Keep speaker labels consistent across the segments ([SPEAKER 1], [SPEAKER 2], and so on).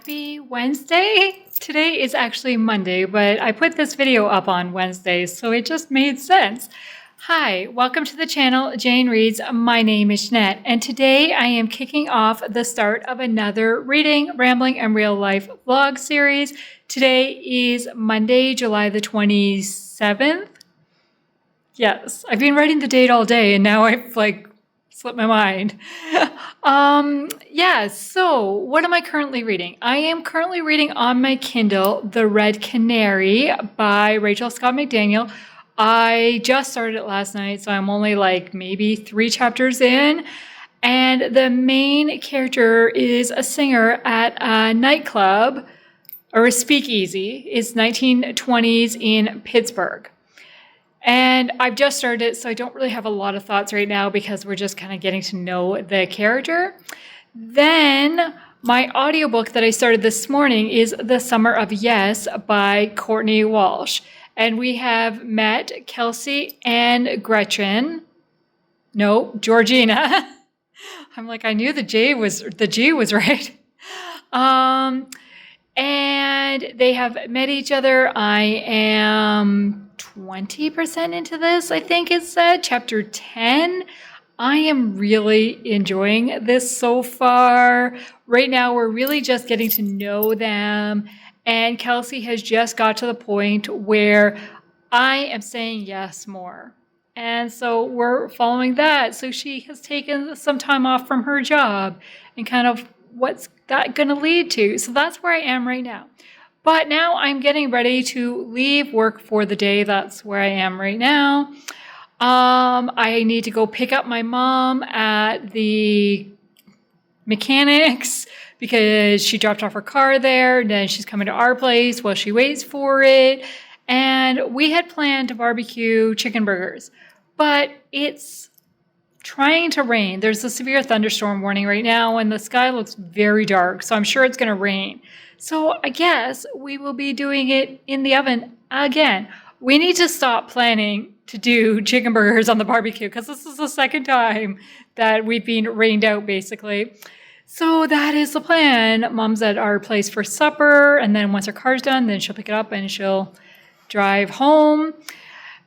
[SPEAKER 1] Happy Wednesday! Today is actually Monday, but I put this video up on Wednesday, so it just made sense. Hi, welcome to the channel, Jane Reads. My name is Lynette, and today I am kicking off the start of another Reading, Rambling, and Real Life vlog series. Today is Monday, July the 27th. Yes, I've been writing the date all day, and now I've slipped my mind. So what am I currently reading? I am currently reading on my Kindle The Red Canary by Rachel Scott McDaniel. I just started it last night, so I'm only maybe 3 chapters in. And the main character is a singer at a nightclub, or a speakeasy. It's 1920s in Pittsburgh. And I've just started it, so I don't really have a lot of thoughts right now because we're just kind of getting to know the character. Then my audiobook that I started this morning is The Summer of Yes by Courtney Walsh. And we have met Kelsey and Gretchen. No, Georgina. I'm like, I knew the G was right. And they have met each other. I am 20% into this, I think it said, chapter 10. I am really enjoying this so far. Right now, we're really just getting to know them. And Kelsey has just got to the point where I am saying yes more. And so we're following that. So she has taken some time off from her job and kind of what's that going to lead to. So that's where I am right now. But now I'm getting ready to leave work for the day. That's where I am right now. I need to go pick up my mom at the mechanics because she dropped off her car there. And then she's coming to our place while she waits for it. And we had planned to barbecue chicken burgers, but it's trying to rain. There's a severe thunderstorm warning right now, and the sky looks very dark, so I'm sure it's going to rain. So I guess we will be doing it in the oven again. We need to stop planning to do chicken burgers on the barbecue because this is the second time that we've been rained out, basically. So that is the plan. Mom's at our place for supper, and then once her car's done, then she'll pick it up and she'll drive home.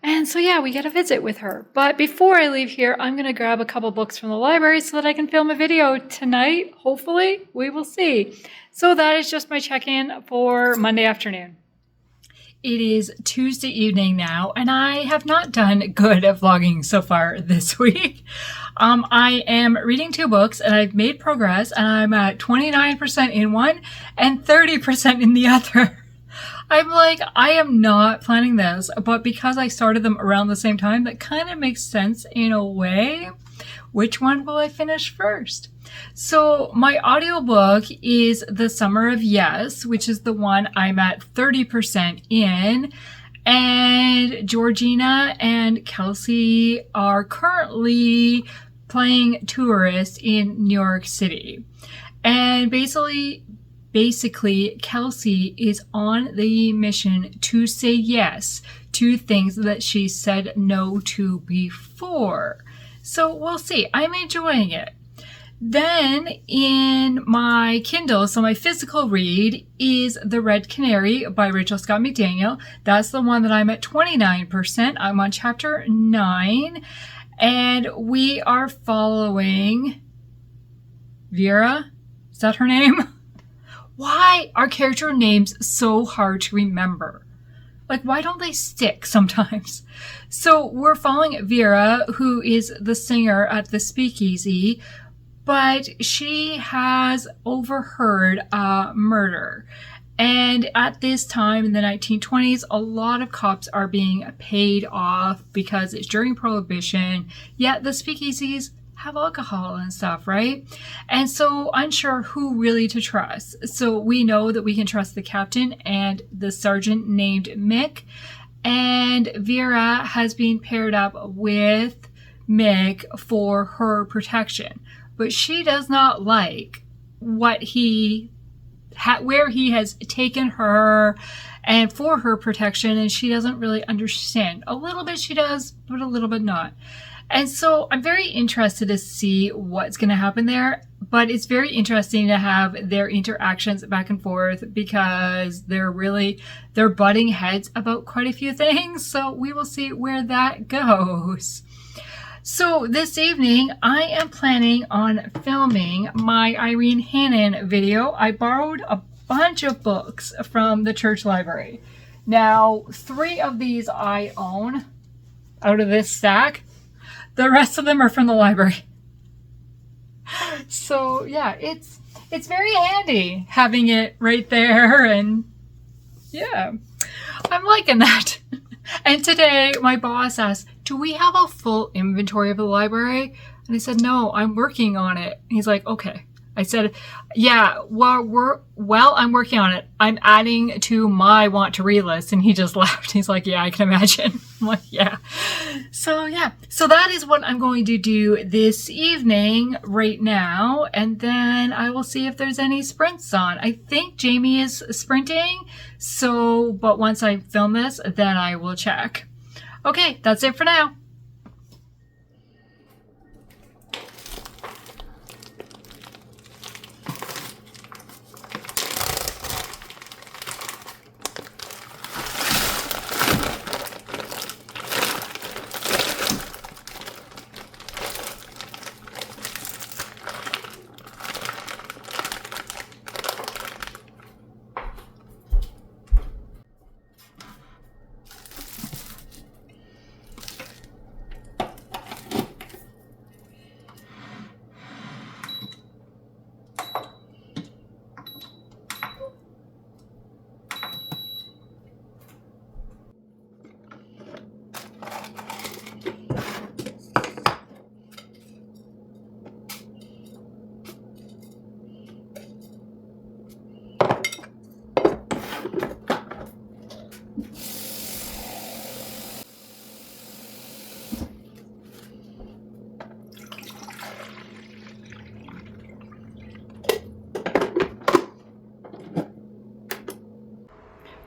[SPEAKER 1] And so, yeah, we get a visit with her. But before I leave here, I'm going to grab a couple books from the library so that I can film a video tonight. Hopefully, we will see. So that is just my check-in for Monday afternoon. It is Tuesday evening now, and I have not done good at vlogging so far this week. I am reading 2 books, and I've made progress, and I'm at 29% in one and 30% in the other. I'm like, I am not planning this, but because I started them around the same time, that kind of makes sense in a way. Which one will I finish first? So my audiobook is The Summer of Yes, which is the one I'm at 30% in. And Georgina and Kelsey are currently playing tourists in New York City. And basically, Kelsey is on the mission to say yes to things that she said no to before. So we'll see. I'm enjoying it. Then in my Kindle, so my physical read is The Red Canary by Rachel Scott McDaniel. That's the one that I'm at 29%. I'm on chapter 9. And we are following Vera. Is that her name? Why are character names so hard to remember? Why don't they stick sometimes? So we're following Vera, who is the singer at the speakeasy, but she has overheard a murder. And at this time in the 1920s, a lot of cops are being paid off because it's during Prohibition, yet the speakeasies have alcohol and stuff, right? And so unsure who really to trust. So we know that we can trust the captain and the sergeant named Mick. And Vera has been paired up with Mick for her protection. But she does not like what he where he has taken her and for her protection, and she doesn't really understand. A little bit she does, but a little bit not. And so I'm very interested to see what's going to happen there, but it's very interesting to have their interactions back and forth because they're butting heads about quite a few things. So we will see where that goes. So this evening, I am planning on filming my Irene Hannon video. I borrowed a bunch of books from the church library. Now, 3 of these I own out of this stack. The rest of them are from the library. So yeah, it's very handy having it right there, and yeah, I'm liking that. And today my boss asked, do we have a full inventory of the library? And I said, no, I'm working on it. And he's like, okay. I said, yeah, well, I'm working on it. I'm adding to my want to read list. And he just laughed. He's like, yeah, I can imagine. I'm like, yeah. So yeah, so that is what I'm going to do this evening right now. And then I will see if there's any sprints on. I think Jamie is sprinting. So, but once I film this, then I will check. Okay, that's it for now.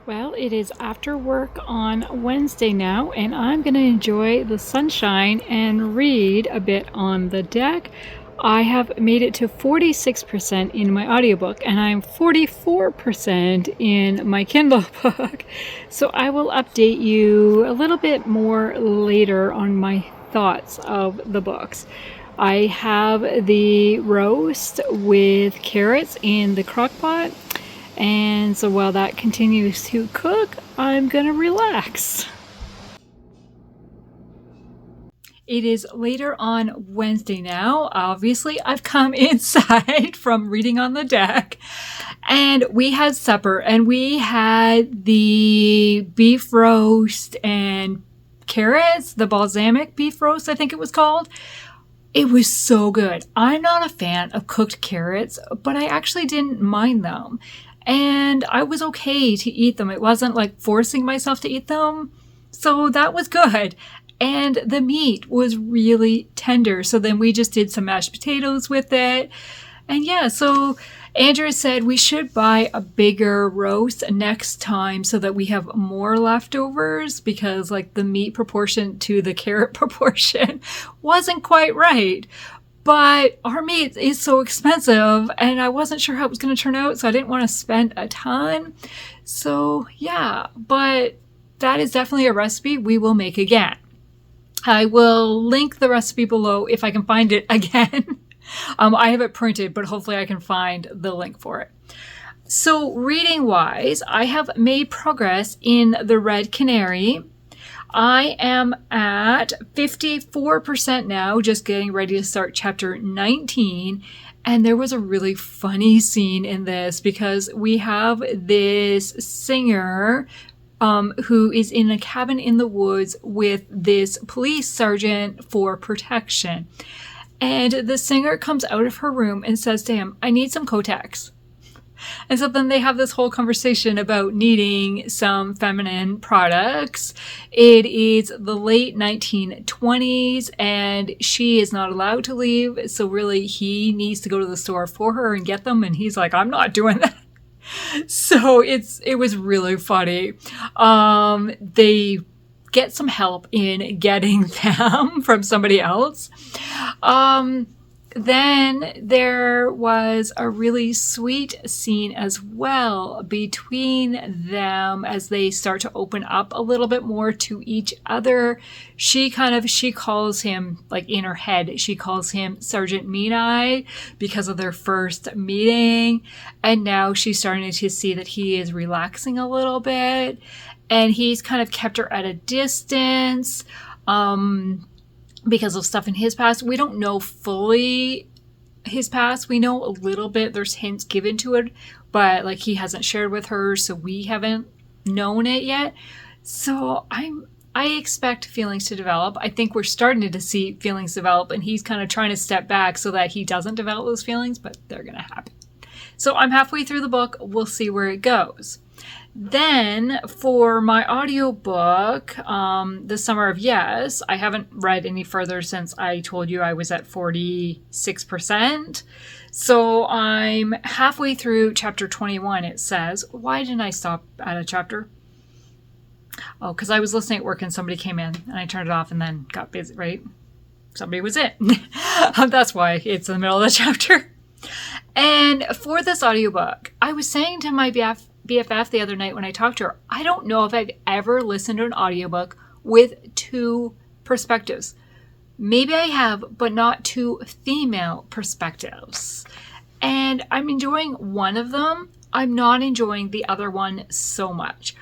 [SPEAKER 1] Well, it is after work on Wednesday now, and I'm going to enjoy the sunshine and read a bit on the deck. I have made it to 46% in my audiobook, and I'm 44% in my Kindle book. So I will update you a little bit more later on my thoughts of the books. I have the roast with carrots in the crock pot. And so while that continues to cook, I'm gonna relax. It is later on Wednesday now. Obviously, I've come inside from reading on the deck. And we had supper, and we had the beef roast and carrots, the balsamic beef roast, I think it was called. It was so good. I'm not a fan of cooked carrots, but I actually didn't mind them. And I was okay to eat them. It wasn't like forcing myself to eat them. So that was good. And the meat was really tender. So then we just did some mashed potatoes with it. And yeah, so Andrew said we should buy a bigger roast next time so that we have more leftovers, because like the meat proportion to the carrot proportion wasn't quite right. But our meat is so expensive, and I wasn't sure how it was going to turn out, so I didn't want to spend a ton. So yeah, but that is definitely a recipe we will make again. I will link the recipe below if I can find it again. I have it printed, but hopefully I can find the link for it. So reading wise, I have made progress in the Red Canary. I am at 54% now, just getting ready to start chapter 19. And there was a really funny scene in this because we have this singer who is in a cabin in the woods with this police sergeant for protection. And the singer comes out of her room and says to him, I need some Kotex. And so then they have this whole conversation about needing some feminine products. It is the late 1920s and she is not allowed to leave. So really he needs to go to the store for her and get them. And he's like, I'm not doing that. So it was really funny. They get some help in getting them from somebody else. Then there was a really sweet scene as well between them as they start to open up a little bit more to each other. She calls him, like in her head, she calls him Sergeant Mean Eye because of their first meeting. And now she's starting to see that he is relaxing a little bit. And he's kind of kept her at a distance. Because of stuff in his past. We don't know fully his past. We know a little bit. There's hints given to it, but like he hasn't shared with her, so we haven't known it yet. So I expect feelings to develop. I think we're starting to see feelings develop, and he's kind of trying to step back so that he doesn't develop those feelings, but they're going to happen. So I'm halfway through the book. We'll see where it goes. Then for my audiobook, The Summer of Yes, I haven't read any further since I told you I was at 46%. So I'm halfway through chapter 21, it says. Why didn't I stop at a chapter? Oh, because I was listening at work and somebody came in and I turned it off and then got busy, right? Somebody was in. That's why it's in the middle of the chapter. And for this audiobook, I was saying to my BFF the other night when I talked to her, I don't know if I've ever listened to an audiobook with two perspectives. Maybe I have, but not two female perspectives. And I'm enjoying one of them. I'm not enjoying the other one so much.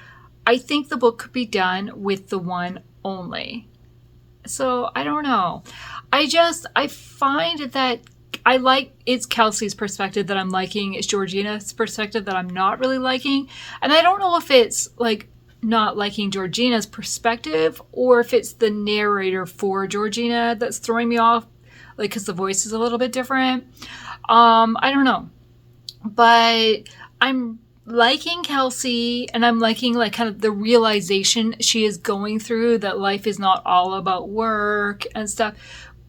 [SPEAKER 1] I think the book could be done with the one only. So I don't know. I find that I like it's Kelsey's perspective that I'm liking. It's Georgina's perspective that I'm not really liking. And I don't know if it's like not liking Georgina's perspective or if it's the narrator for Georgina that's throwing me off, like because the voice is a little bit different. I don't know. But I'm liking Kelsey and I'm liking like kind of the realization she is going through that life is not all about work and stuff.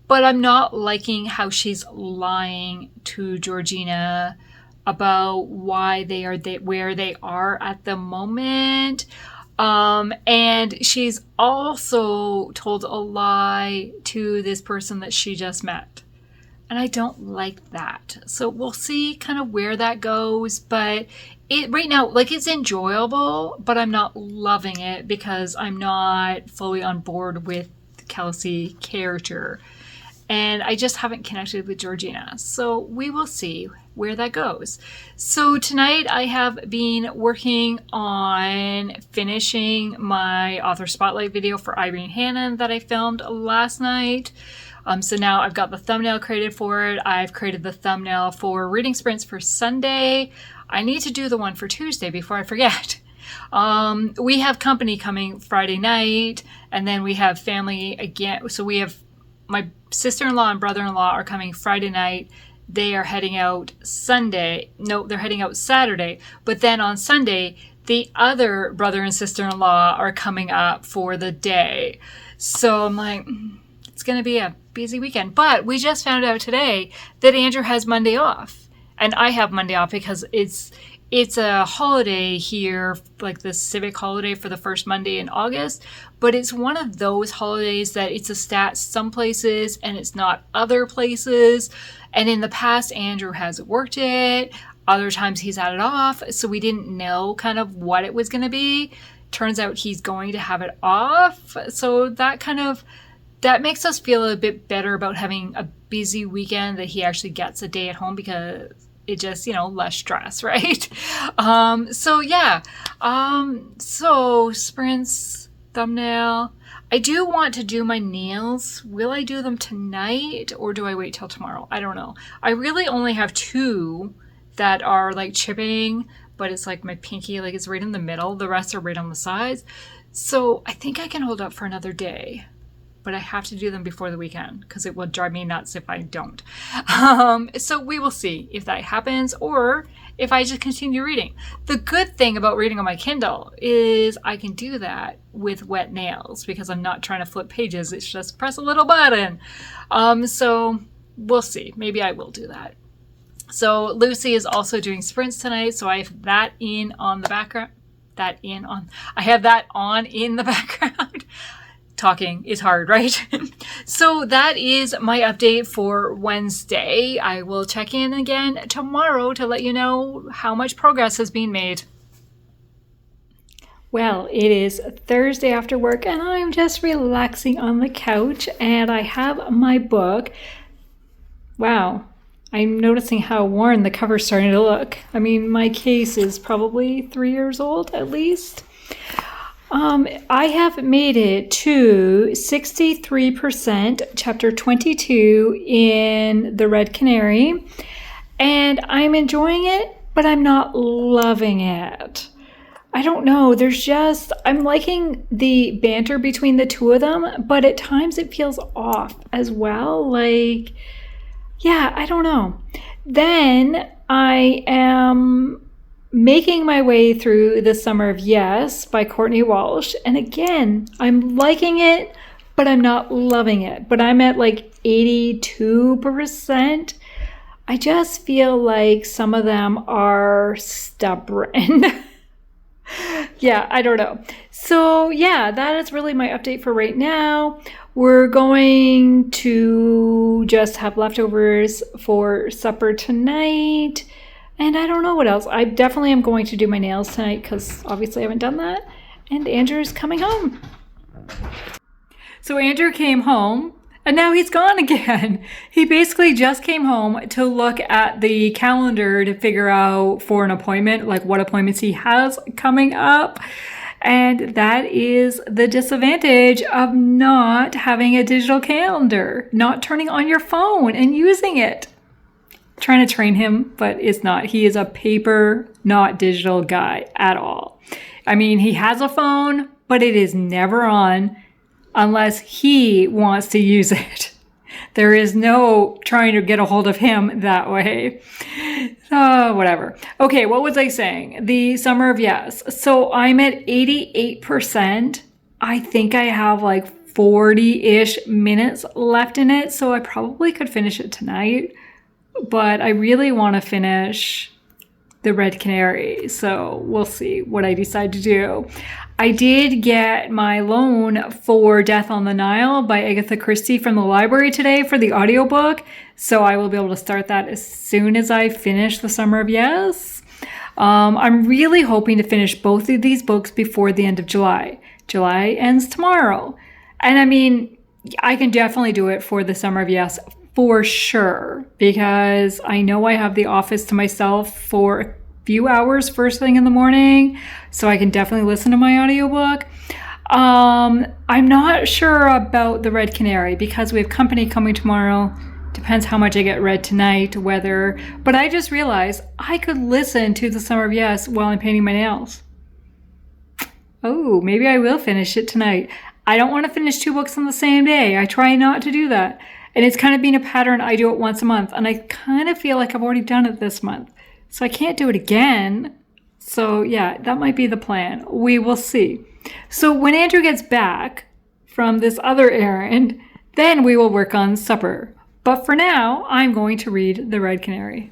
[SPEAKER 1] But I'm not liking how she's lying to Georgina about why they are where they are at the moment. And she's also told a lie to this person that she just met. And I don't like that. So we'll see kind of where that goes. But it right now, like it's enjoyable, but I'm not loving it because I'm not fully on board with the Kelsey character. And I just haven't connected with Georgina. So we will see where that goes. So tonight I have been working on finishing my author spotlight video for Irene Hannon that I filmed last night. So now I've got the thumbnail created for it. I've created the thumbnail for reading sprints for Sunday. I need to do the one for Tuesday before I forget. We have company coming Friday night, and then we have family again. So we have my sister-in-law and brother-in-law are coming Friday night. They are heading out Sunday. No, they're heading out Saturday. But then on Sunday, the other brother and sister-in-law are coming up for the day. So I'm like, it's going to be a busy weekend. But we just found out today that Andrew has Monday off. And I have Monday off because it's a holiday here, like the civic holiday for the first Monday in August, but it's one of those holidays that it's a stat some places and it's not other places. And in the past, Andrew has worked it. Other times he's had it off. So we didn't know kind of what it was going to be. Turns out he's going to have it off. So that makes us feel a bit better about having a busy weekend, that he actually gets a day at home because it just, less stress, right? So sprints, thumbnail. I do want to do my nails. Will I do them tonight or do I wait till tomorrow? I don't know. I really only have two that are like chipping, but it's like my pinky, like it's right in the middle. The rest are right on the sides. So I think I can hold up for another day. But I have to do them before the weekend because it will drive me nuts if I don't. So we will see if that happens or if I just continue reading. The good thing about reading on my Kindle is I can do that with wet nails because I'm not trying to flip pages. It's just press a little button. So we'll see. Maybe I will do that. So Lucy is also doing sprints tonight, so I have that in on the background. I have that on in the background. Talking is hard, right? So that is my update for Wednesday. I will check in again tomorrow to let you know how much progress has been made. Well, it is Thursday after work and I'm just relaxing on the couch and I have my book. Wow, I'm noticing how worn the cover's starting to look. I mean, my case is probably 3 years old at least. I have made it to 63%, chapter 22 in the Red Canary, and I'm enjoying it, but I'm not loving it. I don't know, I'm liking the banter between the two of them, but at times it feels off as well. Like, yeah, I don't know. Then I am making my way through The Summer of Yes by Courtney Walsh. And again, I'm liking it, but I'm not loving it. But I'm at like 82%. I just feel like some of them are stubborn. Yeah, I don't know. So yeah, that is really my update for right now. We're going to just have leftovers for supper tonight. And I don't know what else. I definitely am going to do my nails tonight because obviously I haven't done that. And Andrew's coming home. So Andrew came home and now he's gone again. He basically just came home to look at the calendar to figure out for an appointment, like what appointments he has coming up. And that is the disadvantage of not having a digital calendar, not turning on your phone and using it. Trying to train him, but it's not. He is a paper, not digital guy at all. I mean, he has a phone, but it is never on unless he wants to use it. There is no trying to get a hold of him that way. Whatever. Okay, what was I saying? The Summer of Yes. So I'm at 88%. I think I have like 40-ish minutes left in it, so I probably could finish it tonight. But I really want to finish the Red Canary, so we'll see what I decide to do. I did get my loan for Death on the Nile by Agatha Christie from the library today for the audiobook, so I will be able to start that as soon as I finish The Summer of Yes. I'm really hoping to finish both of these books before the end of July. July ends tomorrow. And I mean, I can definitely do it for The Summer of Yes for sure, because I know I have the office to myself for a few hours first thing in the morning, so I can definitely listen to my audiobook. I'm not sure about the Red Canary because we have company coming tomorrow. Depends how much I get read tonight, whether, but I just realized I could listen to The Summer of Yes while I'm painting my nails. Oh, maybe I will finish it tonight. I don't want to finish 2 books on the same day. I try not to do that. And it's kind of been a pattern. I do it once a month. And I kind of feel like I've already done it this month. So I can't do it again. So yeah, that might be the plan. We will see. So when Andrew gets back from this other errand, then we will work on supper. But for now, I'm going to read The Red Canary.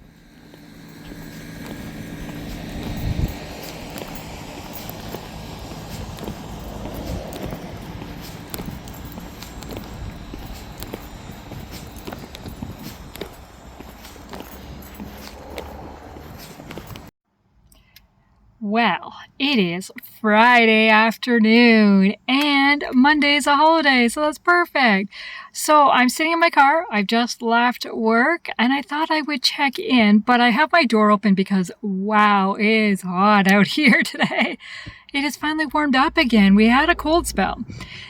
[SPEAKER 1] Well, it is Friday afternoon and Monday's a holiday, so that's perfect. So I'm sitting in my car. I've just left work and I thought I would check in, but I have my door open because wow, it is hot out here today. It has finally warmed up again. We had a cold spell.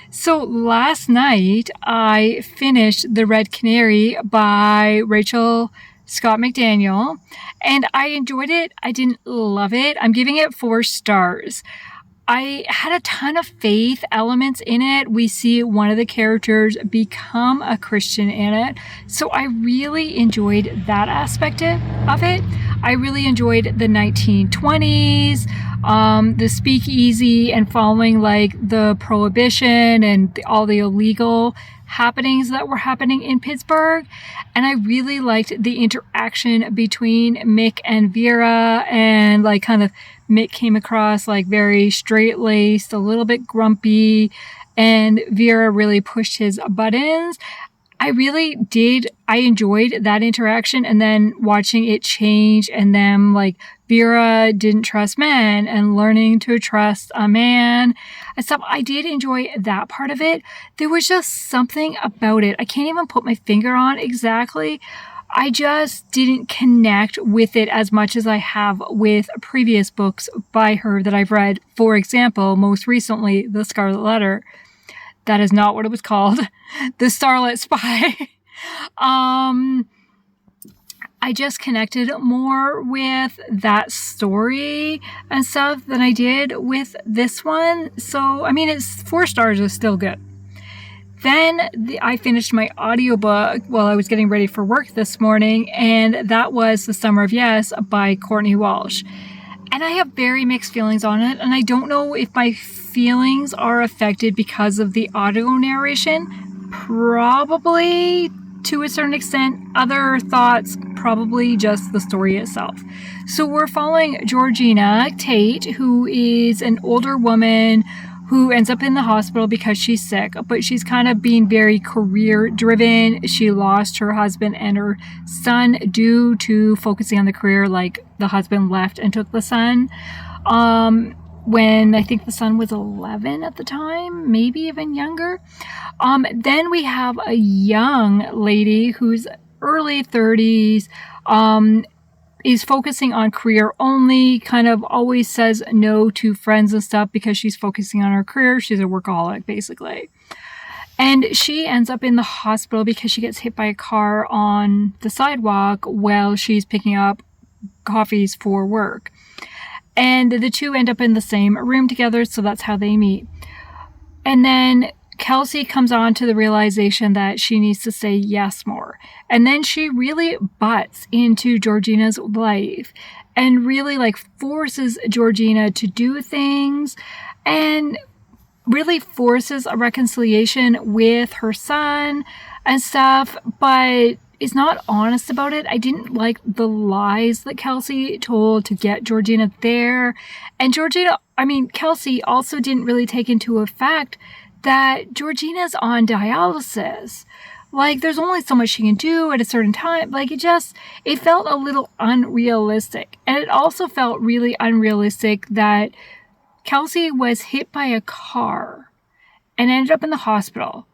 [SPEAKER 1] So last night I finished The Red Canary by Rachel Scott McDaniel, and I enjoyed it. I didn't love it. I'm giving it 4 stars. I had a ton of faith elements in it. We see one of the characters become a Christian in it. So I really enjoyed that aspect of it. I really enjoyed the 1920s, the speakeasy, and following like the prohibition and all the illegal happenings that were happening in Pittsburgh. And I really liked the interaction between Mick and Vera, and like kind of Mick came across like very straight-laced, a little bit grumpy, and Vera really pushed his buttons. I enjoyed that interaction, and then watching it change, and then like Vera didn't trust men and learning to trust a man and stuff. I did enjoy that part of it. There was just something about it. I can't even put my finger on exactly. I just didn't connect with it as much as I have with previous books by her that I've read. For example, most recently, The Scarlet Letter. That is not what it was called. The Starlit Spy. I just connected more with that story and stuff than I did with this one. So, I mean, it's 4 stars is still good. Then I finished my audiobook while I was getting ready for work this morning, and that was The Summer of Yes by Courtney Walsh. And I have very mixed feelings on it, and I don't know if my feelings are affected because of the audio narration. Probably to a certain extent. Other thoughts, probably just the story itself. So we're following Georgina Tate, who is an older woman who ends up in the hospital because she's sick, but she's kind of being very career driven. She lost her husband and her son due to focusing on the career, like the husband left and took the son. When I think the son was 11 at the time, maybe even younger. Then we have a young lady who's early 30s, is focusing on career only, kind of always says no to friends and stuff because she's focusing on her career. She's a workaholic, basically. And she ends up in the hospital because she gets hit by a car on the sidewalk while she's picking up coffees for work. And the two end up in the same room together, so that's how they meet. And then Kelsey comes on to the realization that she needs to say yes more. And then she really butts into Georgina's life and really like forces Georgina to do things and really forces a reconciliation with her son and stuff, but is not honest about it. I didn't like the lies that Kelsey told to get Georgina there. And Kelsey also didn't really take into effect that Georgina's on dialysis. Like, there's only so much she can do at a certain time. Like, it felt a little unrealistic. And it also felt really unrealistic that Kelsey was hit by a car and ended up in the hospital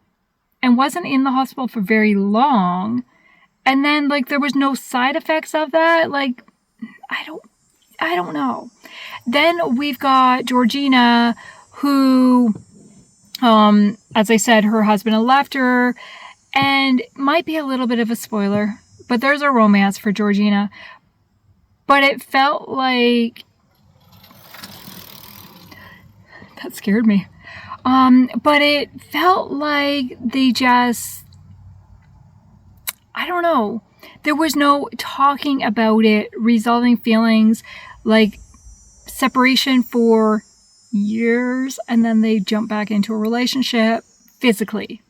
[SPEAKER 1] and wasn't in the hospital for very long. And then, like, there was no side effects of that. Like, I don't know. Then we've got Georgina, who, as I said, her husband had left her, and might be a little bit of a spoiler, but there's a romance for Georgina. But it felt like, that scared me. But it felt like they just, I don't know. There was no talking about it, resolving feelings, like separation for years, and then they jump back into a relationship physically.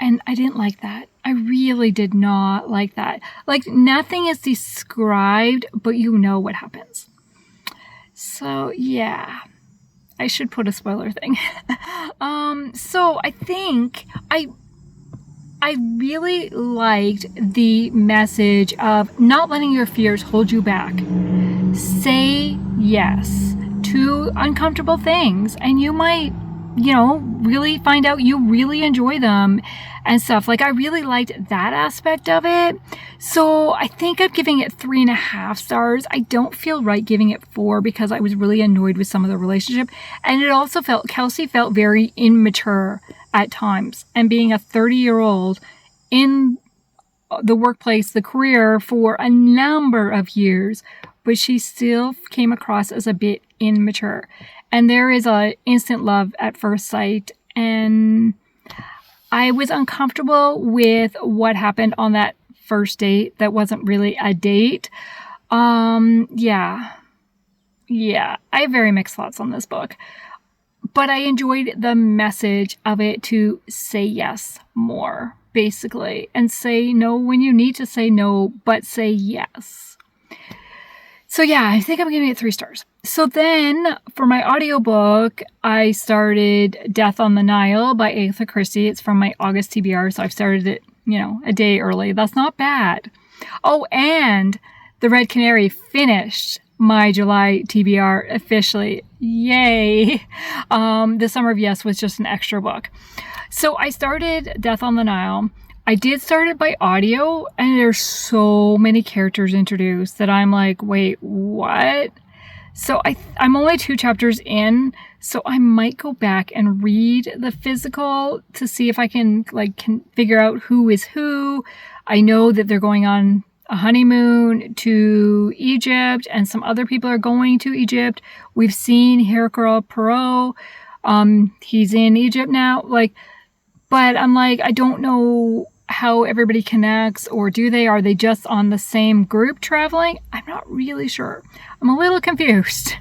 [SPEAKER 1] And I didn't like that. I really did not like that. Like, nothing is described, but you know what happens. So, yeah. I should put a spoiler thing. So I think I really liked the message of not letting your fears hold you back. Say yes to uncomfortable things, and you might, really find out you really enjoy them and stuff. Like, I really liked that aspect of it. So I think I'm giving it 3.5 stars. I don't feel right giving it 4 because I was really annoyed with some of the relationship. And it also Kelsey felt very immature at times. And being a 30-year-old in the workplace, the career for a number of years, but she still came across as a bit immature. And there is a instant love at first sight, and I was uncomfortable with what happened on that first date that wasn't really a date. Yeah. I have very mixed thoughts on this book. But I enjoyed the message of it to say yes more, basically, and say no when you need to say no, but say yes. So yeah, I think I'm giving it 3 stars. So then for my audiobook, I started Death on the Nile by Agatha Christie. It's from my August TBR, so I've started it, a day early. That's not bad. Oh, and The Red Canary finished my July TBR officially. Yay! The Summer of Yes was just an extra book. So I started Death on the Nile. I did start it by audio, and there's so many characters introduced that I'm like, wait, what? So I'm only 2 chapters in, so I might go back and read the physical to see if I can figure out who is who. I know that they're going on a honeymoon to Egypt, and some other people are going to Egypt. We've seen Hercule Poirot. He's in Egypt now. But I'm like, I don't know how everybody connects, or are they just on the same group traveling? I'm not really sure. I'm a little confused.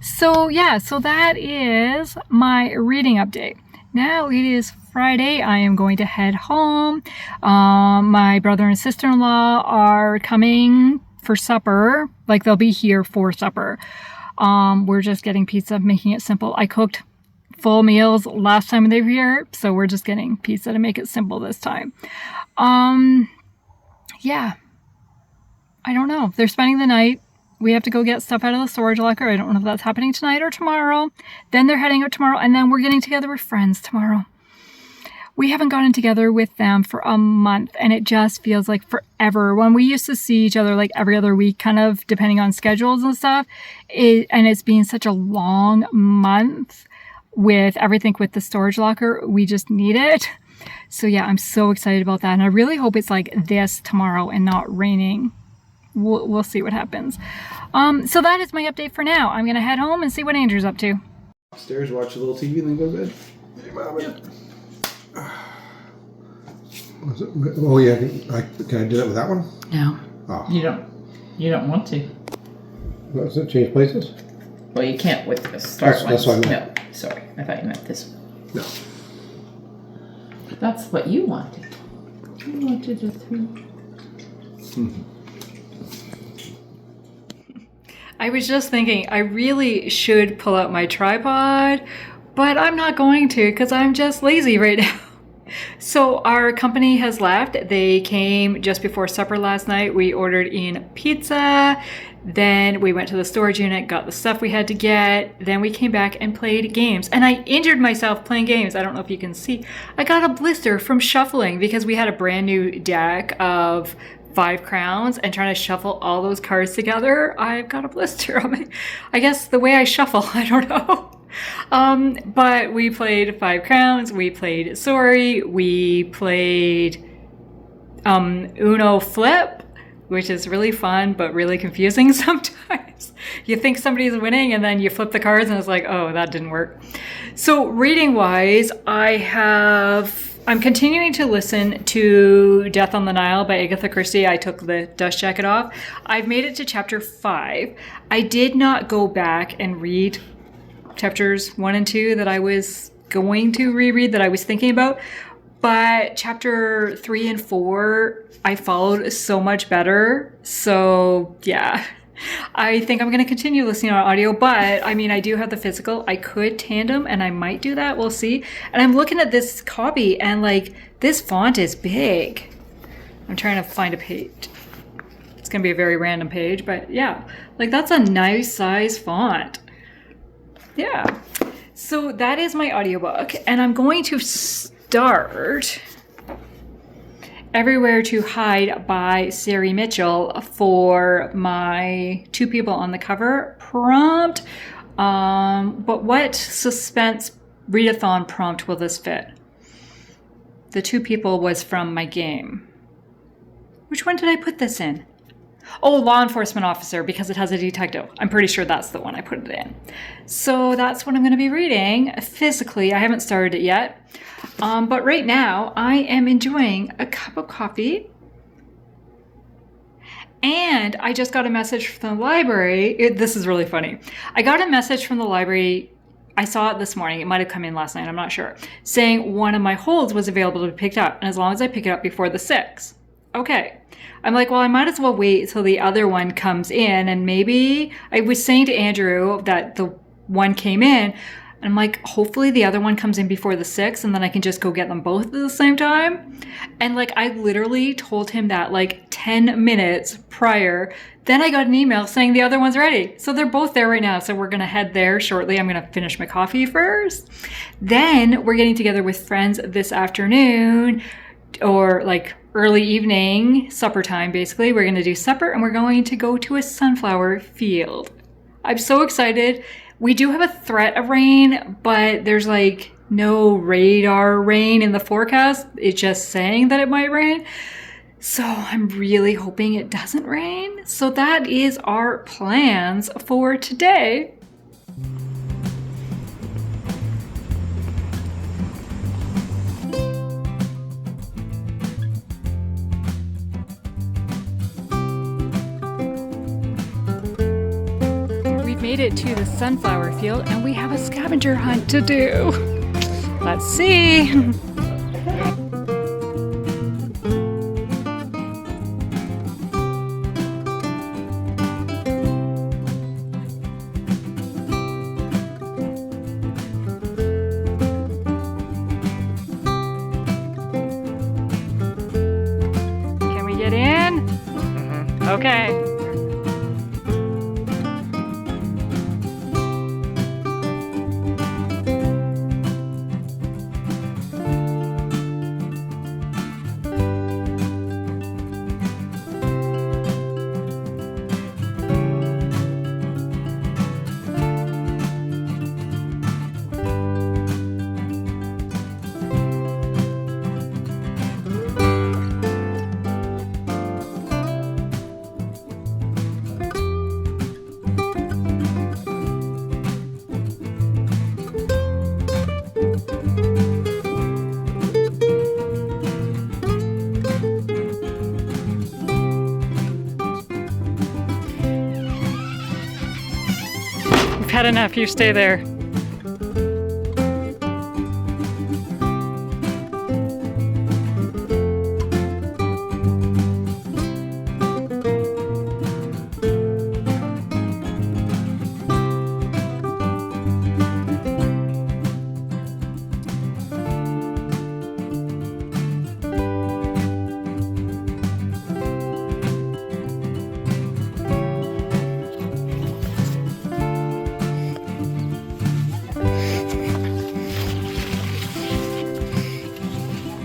[SPEAKER 1] So that is my reading update. Now it is Friday. I am going to head home. My brother and sister-in-law are coming for supper. They'll be here for supper. We're just getting pizza, making it simple. I cooked full meals last time they were here, so we're just getting pizza to make it simple this time. Yeah. I don't know. They're spending the night. We have to go get stuff out of the storage locker. I don't know if that's happening tonight or tomorrow. Then they're heading out tomorrow, and then we're getting together with friends tomorrow. We haven't gotten together with them for a month, and it just feels like forever. When we used to see each other every other week, kind of depending on schedules and stuff, and it's been such a long month with everything with the storage locker, we just need it. So yeah, I'm so excited about that, and I really hope it's like this tomorrow and not raining. We'll see what happens. So that is my update for now. I'm gonna head home and see what Andrew's up to.
[SPEAKER 2] Upstairs, watch a little TV, and then go to bed. Hey, Mom.
[SPEAKER 3] Oh yeah, can I do that with that one?
[SPEAKER 4] No.
[SPEAKER 3] Oh.
[SPEAKER 4] You don't want to.
[SPEAKER 3] Does it change places?
[SPEAKER 4] Well, you can't with the start one.
[SPEAKER 3] That's what I meant.
[SPEAKER 4] No, sorry. I thought you meant this one.
[SPEAKER 3] No.
[SPEAKER 4] That's what you wanted. You wanted a 3.
[SPEAKER 1] I was just thinking, I really should pull out my tripod, but I'm not going to because I'm just lazy right now. So our company has left. They came just before supper last night. We ordered in pizza. Then we went to the storage unit, got the stuff we had to get. Then we came back and played games. And I injured myself playing games. I don't know if you can see. I got a blister from shuffling because we had a brand new deck of 5 crowns and trying to shuffle all those cards together. I've got a blister on me. I guess the way I shuffle, I don't know. But we played 5 crowns, we played Sorry, we played Uno Flip, which is really fun but really confusing sometimes. You think somebody's winning and then you flip the cards and it's like, oh, that didn't work. So reading wise, I'm continuing to listen to Death on the Nile by Agatha Christie. I took the dust jacket off. I've made it to chapter 5. I did not go back and read chapters 1 and 2 that I was going to reread, that I was thinking about. But chapter 3 and 4, I followed so much better. So yeah, I think I'm going to continue listening on audio, but I mean, I do have the physical. I could tandem and I might do that. We'll see. And I'm looking at this copy and this font is big. I'm trying to find a page. It's going to be a very random page, but yeah, that's a nice size font. Yeah. So that is my audiobook, and I'm going to start Everywhere to Hide by Sari Mitchell for my 2 people on the cover prompt. But what suspense readathon prompt will this fit? The 2 people was from my game. Which one did I put this in? Oh, law enforcement officer, because it has a detective. I'm pretty sure that's the one I put it in. So that's what I'm going to be reading physically. I haven't started it yet. But right now, I am enjoying a cup of coffee And I just got a message from the library. This is really funny. I got a message from the library. I saw it this morning. It might have come in last night. I'm not sure. Saying one of my holds was available to be picked up. And as long as I pick it up before the 6. Okay. I'm like, well, I might as well wait till the other one comes in. And maybe I was saying to Andrew that the one came in. And I'm like, hopefully the other one comes in before the 6 and then I can just go get them both at the same time. And like, I literally told him that like 10 minutes prior. Then I got an email saying the other one's ready. So they're both there right now. So we're going to head there shortly. I'm going to finish my coffee first. Then we're getting together with friends this afternoon, or like early evening, supper time basically. We're going to do supper and we're going to go to a sunflower field. I'm so excited. We do have a threat of rain, but there's like no radar rain in the forecast. It's just saying that it might rain. So I'm really hoping it doesn't rain. So that is our plans for today. Made it to the sunflower field and we have a scavenger hunt to do. Let's see. Can we get in? Okay. Had enough, you stay there.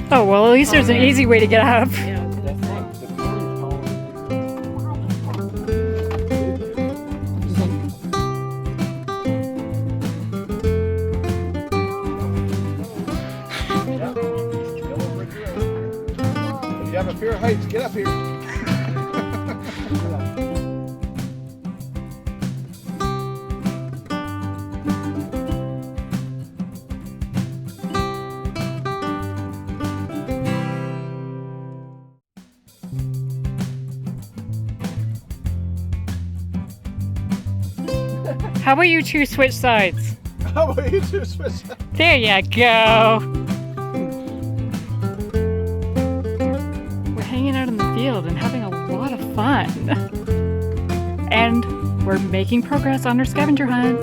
[SPEAKER 1] Oh, well, at least there's an easy way to get up.
[SPEAKER 2] If you have a fear of heights, get up here.
[SPEAKER 1] How about you two switch sides?
[SPEAKER 2] How about you two switch sides?
[SPEAKER 1] There you go. We're hanging out in the field and having a lot of fun. And we're making progress on our scavenger hunt.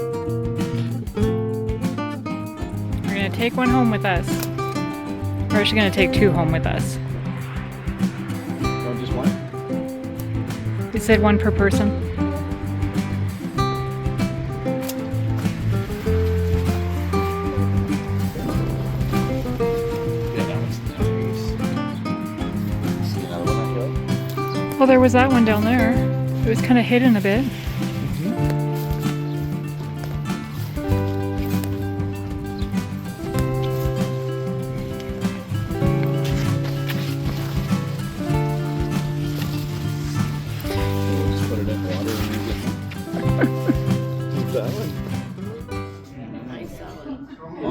[SPEAKER 1] We're gonna take one home with us. We're actually gonna take 2 home with us.
[SPEAKER 2] Oh, just one?
[SPEAKER 1] We said 1 per person. Well, there was that one down there. It was kind of hidden a bit.
[SPEAKER 2] Just put it in water and use it. That one.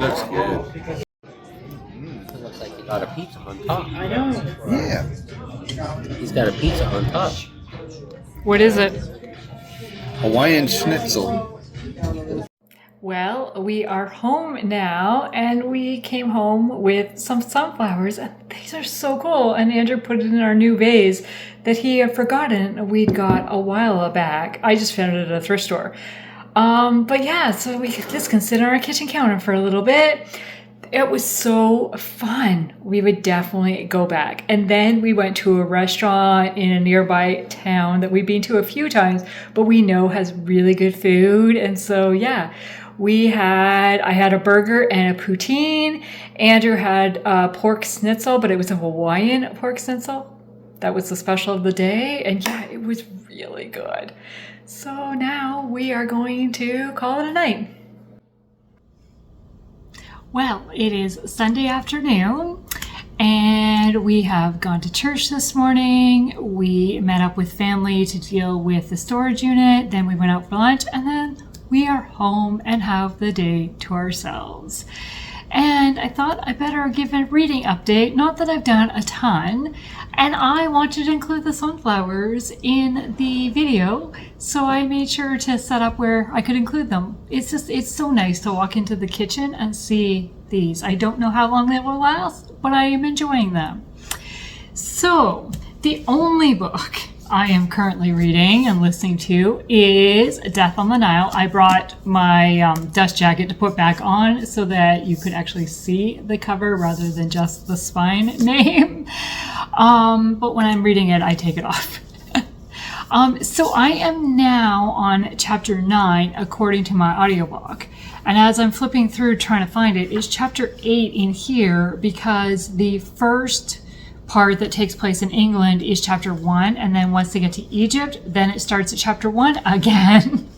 [SPEAKER 2] Looks good.
[SPEAKER 5] It looks like you got a pizza on top.
[SPEAKER 4] I know.
[SPEAKER 2] Yeah.
[SPEAKER 5] He's got a pizza on top.
[SPEAKER 1] What is it?
[SPEAKER 2] Hawaiian schnitzel.
[SPEAKER 1] Well, we are home now, and we came home with some sunflowers, and these are so cool. And Andrew put it in our new vase that he had forgotten we'd got a while back. I just found it at a thrift store. But yeah, so this can sit on our kitchen counter for a little bit. It was so fun. We would definitely go back. And then we went to a restaurant in a nearby town that we've been to a few times, but we know has really good food. And so, yeah, I had a burger and a poutine. Andrew had a pork schnitzel, but it was a Hawaiian pork schnitzel. That was the special of the day. And yeah, it was really good. So now we are going to call it a night. Well, it is Sunday afternoon, and we have gone to church this morning. We met up with family to deal with the storage unit. Then we went out for lunch, and then we are home and have the day to ourselves. And I thought I better give a reading update. Not that I've done a ton, and I wanted to include the sunflowers in the video, so I made sure to set up where I could include them. It's so nice to walk into the kitchen and see these. I don't know how long they will last, but I am enjoying them. So the only book I am currently reading and listening to is Death on the Nile. I brought my dust jacket to put back on so that you could actually see the cover rather than just the spine name. But when I'm reading it, I take it off. So I am now on chapter 9 according to my audiobook. And as I'm flipping through trying to find it, it's chapter 8 in here because the first part that takes place in England is chapter 1, and then once they get to Egypt, then it starts at chapter 1 again.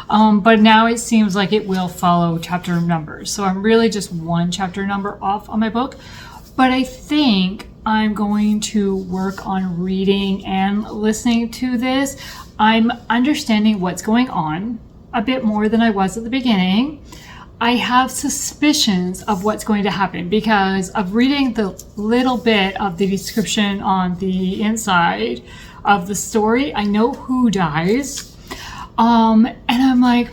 [SPEAKER 1] But now it seems like it will follow chapter numbers. So I'm really just one chapter number off on my book. But I think I'm going to work on reading and listening to this. I'm understanding what's going on a bit more than I was at the beginning. I have suspicions of what's going to happen because of reading the little bit of the description on the inside of the story. I know who dies. And I'm like,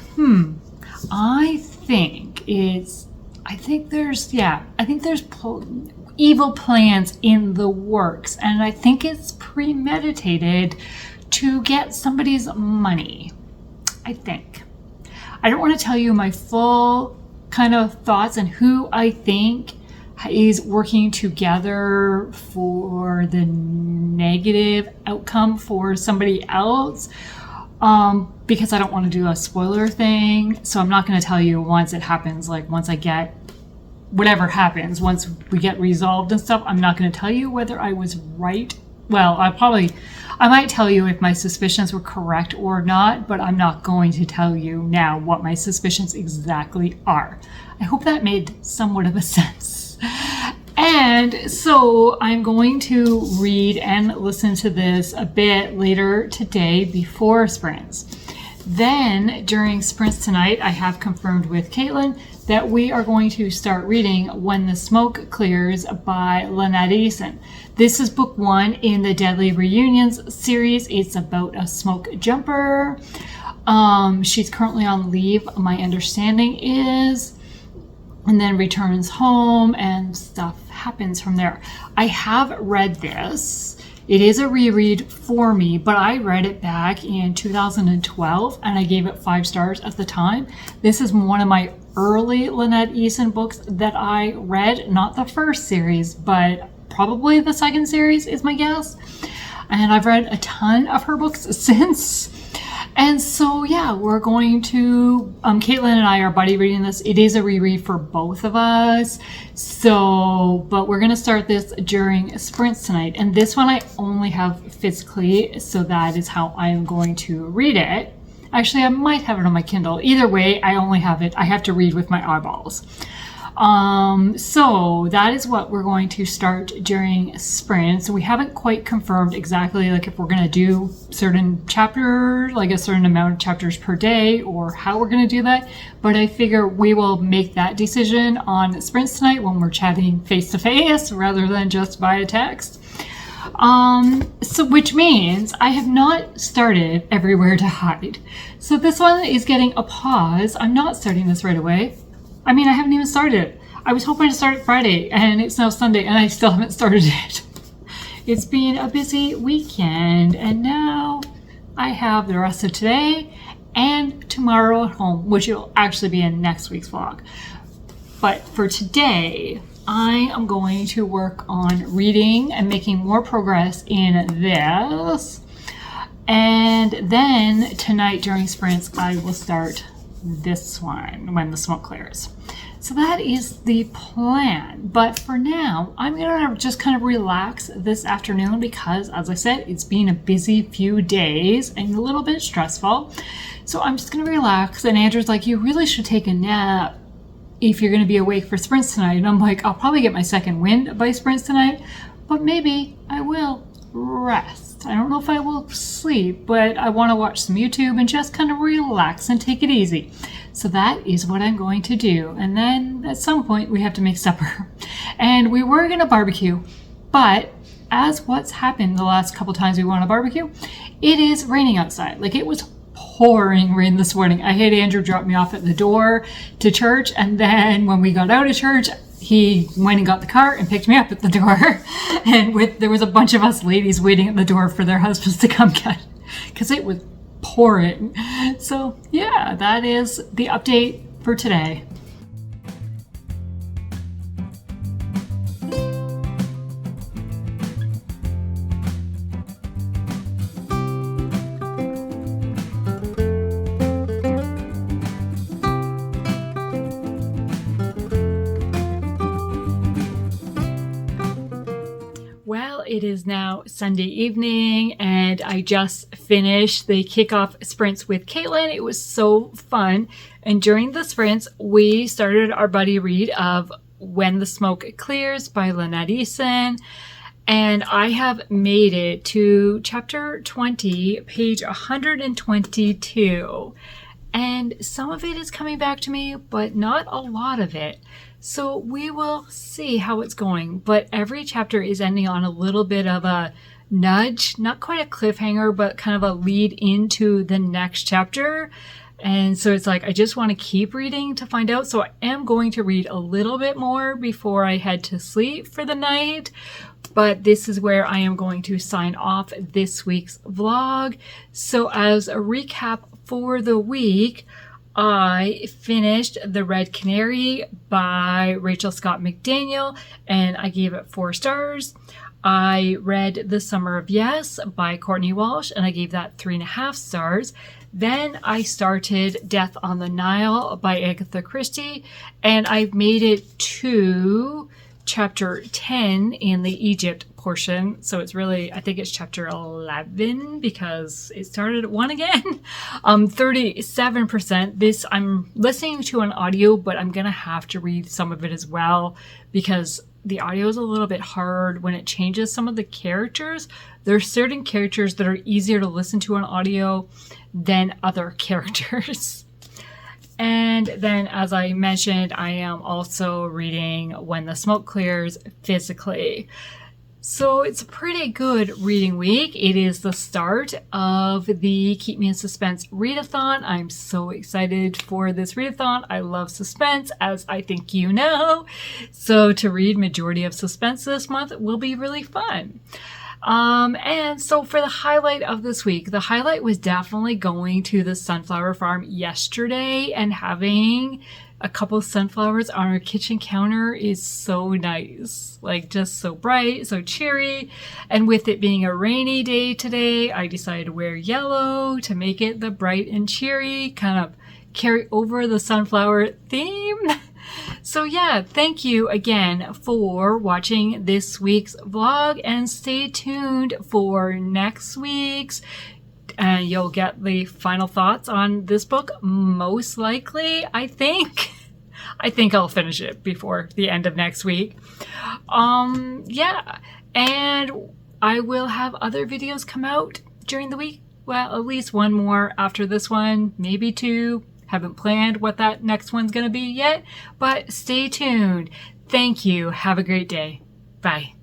[SPEAKER 1] I think there's evil plans in the works. And I think it's premeditated to get somebody's money. I think. I don't want to tell you my full kind of thoughts on who I think is working together for the negative outcome for somebody else, because I don't want to do a spoiler thing. So I'm not going to tell you once it happens, like once I get whatever happens, once we get resolved and stuff, I'm not going to tell you whether I was right. Well, I might tell you if my suspicions were correct or not, but I'm not going to tell you now what my suspicions exactly are. I hope that made somewhat of a sense. And so I'm going to read and listen to this a bit later today before sprints. Then during sprints tonight, I have confirmed with Caitlyn that we are going to start reading When the Smoke Clears by Lynette Eason. This is book 1 in the Deadly Reunions series. It's about a smoke jumper. She's currently on leave, my understanding is, and then returns home and stuff happens from there. I have read this. It is a reread for me, but I read it back in 2012 and I gave it 5 stars at the time. This is one of my early Lynette Eason books that I read, not the first series, but probably the second series is my guess. And I've read a ton of her books since. And so, yeah, we're going to, Caitlyn and I are buddy reading this. It is a reread for both of us. So, but we're going to start this during sprints tonight. And this one I only have physically, so that is how I am going to read it. Actually, I might have it on my Kindle. Either way, I only have it. I have to read with my eyeballs. So that is what we're going to start during sprints. We haven't quite confirmed exactly like if we're going to do certain chapters, like a certain amount of chapters per day, or how we're going to do that. But I figure we will make that decision on sprints tonight when we're chatting face to face rather than just via text. So which means I have not started Everywhere to Hide. So this one is getting a pause. I'm not starting this right away. I mean, I haven't even started it. I was hoping to start it Friday, and it's now Sunday, and I still haven't started it. It's been a busy weekend, and now I have the rest of today and tomorrow at home, which will actually be in next week's vlog. But for today, I am going to work on reading and making more progress in this. And then tonight during sprints, I will start this one when the smoke clears. So that is the plan. But for now, I'm going to just kind of relax this afternoon because, as I said, it's been a busy few days and a little bit stressful. So I'm just going to relax. And Andrew's like, you really should take a nap if you're going to be awake for sprints tonight. And I'm like, I'll probably get my second wind by sprints tonight, but maybe I will rest. I don't know if I will sleep, but I want to watch some YouTube and just kind of relax and take it easy. So that is what I'm going to do. And then at some point we have to make supper. And we were going to barbecue, but as what's happened the last couple times we went on a barbecue, it is raining outside. Like, it was pouring rain this morning. I had Andrew drop me off at the door to church, and then when we got out of church, he went and got the car and picked me up at the door. And there was a bunch of us ladies waiting at the door for their husbands to come get, because it was pouring. So yeah, that is the update for today. It is now Sunday evening, and I just finished the kickoff sprints with Caitlyn. It was so fun. And during the sprints, we started our buddy read of When the Smoke Clears by Lynette Eason. And I have made it to chapter 20, page 122. And some of it is coming back to me, but not a lot of it. So we will see how it's going. But every chapter is ending on a little bit of a nudge, not quite a cliffhanger, but kind of a lead into the next chapter. And so it's like, I just want to keep reading to find out. So I am going to read a little bit more before I head to sleep for the night. But this is where I am going to sign off this week's vlog. So as a recap for the week, I finished The Red Canary by Rachel Scott McDaniel, and I gave it 4 stars. I read The Summer of Yes by Courtney Walsh, and I gave that 3.5 stars. Then I started Death on the Nile by Agatha Christie, and I've made it to chapter 10 in the Egypt portion. So it's really, I think it's chapter 11 because it started at 1 again. 37%. This, I'm listening to an audio, but I'm gonna have to read some of it as well because the audio is a little bit hard when it changes some of the characters. There are certain characters that are easier to listen to on audio than other characters. And then, as I mentioned, I am also reading When the Smoke Clears physically. So it's a pretty good reading week. It is the start of the Keep Me in Suspense readathon. I'm so excited for this readathon. I love suspense, as I think you know. So to read majority of suspense this month will be really fun. And so for the highlight of this week, the highlight was definitely going to the sunflower farm yesterday, and having a couple sunflowers on our kitchen counter is so nice. Like, just so bright, so cheery. And with it being a rainy day today, I decided to wear yellow to make it the bright and cheery, kind of carry over the sunflower theme. So yeah, thank you again for watching this week's vlog, and stay tuned for next week's. And you'll get the final thoughts on this book, most likely, I think. I think I'll finish it before the end of next week. Yeah, and I will have other videos come out during the week. Well, at least one more after this one, maybe 2. Haven't planned what that next one's going to be yet, but stay tuned. Thank you. Have a great day. Bye.